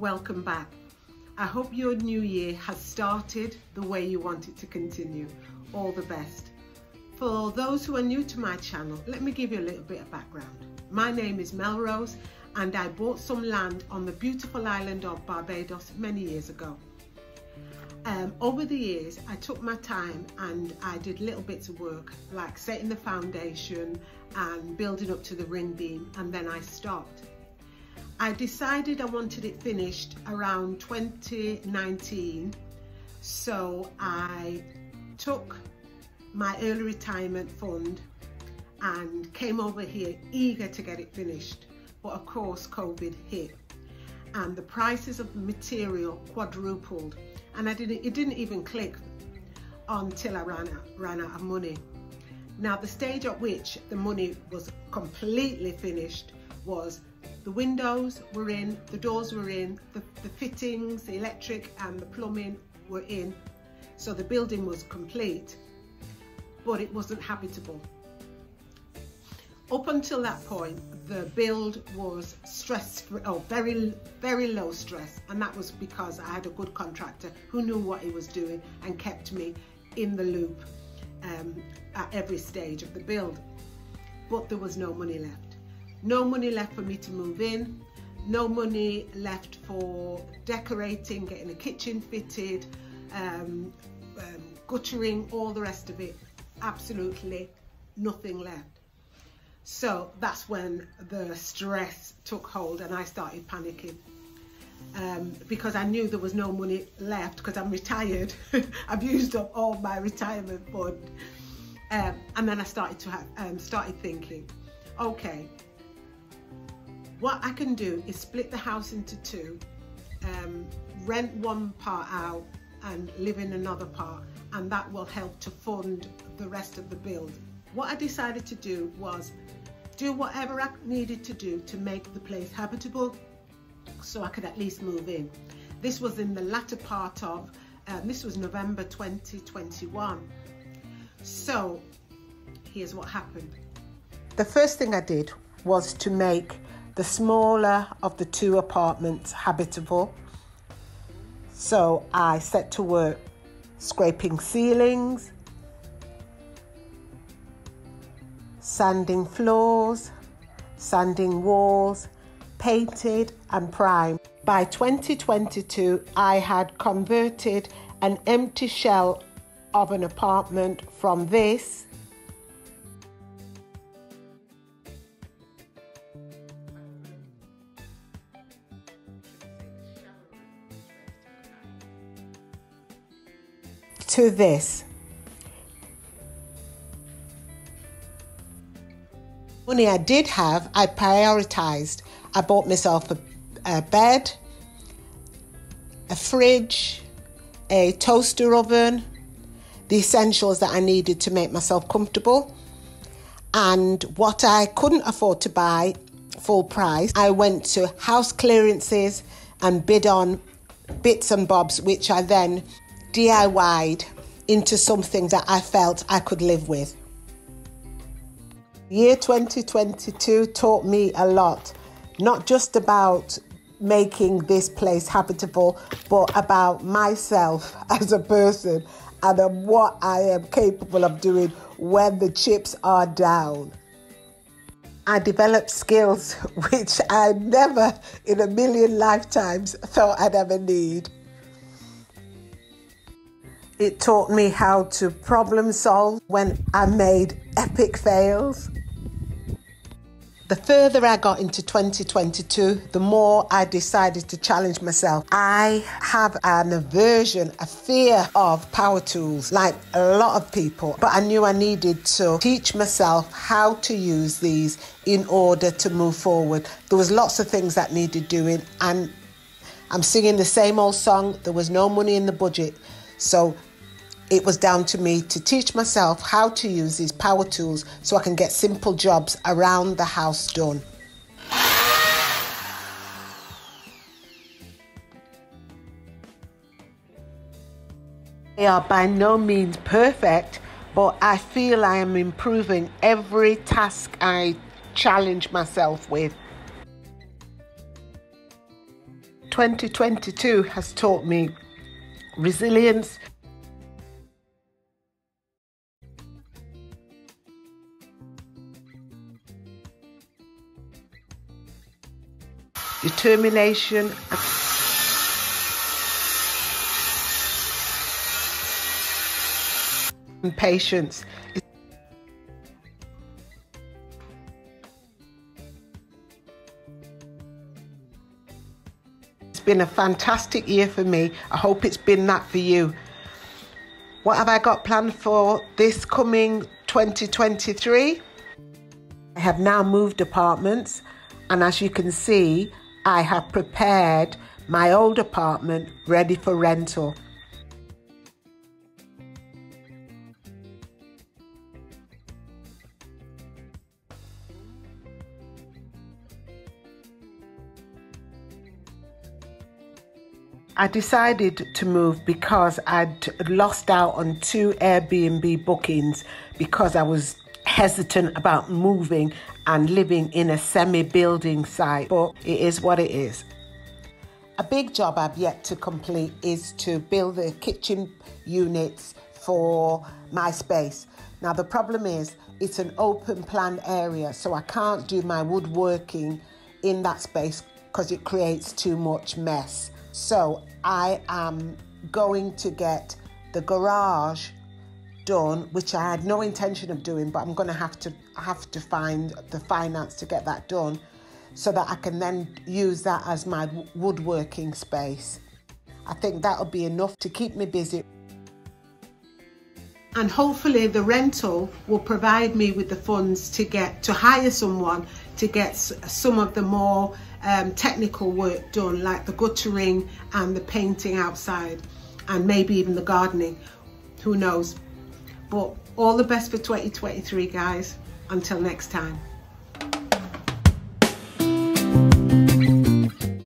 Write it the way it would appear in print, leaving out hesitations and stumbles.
welcome back. I hope your new year has started the way you want it to continue. All the best. For those who are new to my channel, let me give you a little bit of background. My name is Melrose and I bought some land on the beautiful island of Barbados many years ago. Over the years, I took my time and I did little bits of work like setting the foundation and building up to the ring beam, and then I stopped. I decided I wanted it finished around 2019, so I took my early retirement fund and came over here eager to get it finished. But of course COVID hit and the prices of material quadrupled, and it didn't even click until I ran out of money. Now the stage at which the money was completely finished was the windows were in, the doors were in, the fittings, the electric and the plumbing were in, so the building was complete, but it wasn't habitable. Up until that point, the build was very low stress, and that was because I had a good contractor who knew what he was doing and kept me in the loop at every stage of the build. But there was no money left. No money left for me to move in, no money left for decorating, getting a kitchen fitted, guttering, all the rest of it. Absolutely nothing left. So that's when the stress took hold and I started panicking because I knew there was no money left because I'm retired. I've used up all my retirement fund, and then I started thinking, okay, what I can do is split the house into two, rent one part out and live in another part, and that will help to fund the rest of the build. What I decided to do was do whatever I needed to do to make the place habitable so I could at least move in. This was in the latter part of, this was November 2021. So here's what happened. The first thing I did was to make the smaller of the two apartments habitable. So I set to work scraping ceilings, sanding floors, sanding walls, painted and primed. By 2022, I had converted an empty shell of an apartment from this to this. Money I did have, I prioritized. I bought myself a bed, a fridge, a toaster oven, the essentials that I needed to make myself comfortable. And what I couldn't afford to buy full price, I went to house clearances and bid on bits and bobs, which I then DIY'd into something that I felt I could live with. Year 2022 taught me a lot, not just about making this place habitable, but about myself as a person and what I am capable of doing when the chips are down. I developed skills which I never in a million lifetimes thought I'd ever need. It taught me how to problem solve when I made epic fails. The further I got into 2022, the more I decided to challenge myself. I have an aversion, a fear of power tools, like a lot of people, but I knew I needed to teach myself how to use these in order to move forward. There was lots of things that needed doing, and I'm singing the same old song. There was no money in the budget, so it was down to me to teach myself how to use these power tools so I can get simple jobs around the house done. They are by no means perfect, but I feel I am improving every task I challenge myself with. 2022 has taught me resilience, determination, and patience. It's been a fantastic year for me. I hope it's been that for you. What have I got planned for this coming 2023? I have now moved apartments, and as you can see, I have prepared my old apartment ready for rental. I decided to move because I'd lost out on 2 Airbnb bookings because I was hesitant about moving and living in a semi-building site, but it is what it is. A big job I've yet to complete is to build the kitchen units for my space. Now the problem is it's an open plan area, so I can't do my woodworking in that space because it creates too much mess. So I am going to get the garage done, which I had no intention of doing, but I'm going to have to find the finance to get that done so that I can then use that as my woodworking space. I think that'll be enough to keep me busy. And hopefully the rental will provide me with the funds to hire someone to get some of the more technical work done, like the guttering and the painting outside, and maybe even the gardening, who knows. But all the best for 2023, guys. Until next time.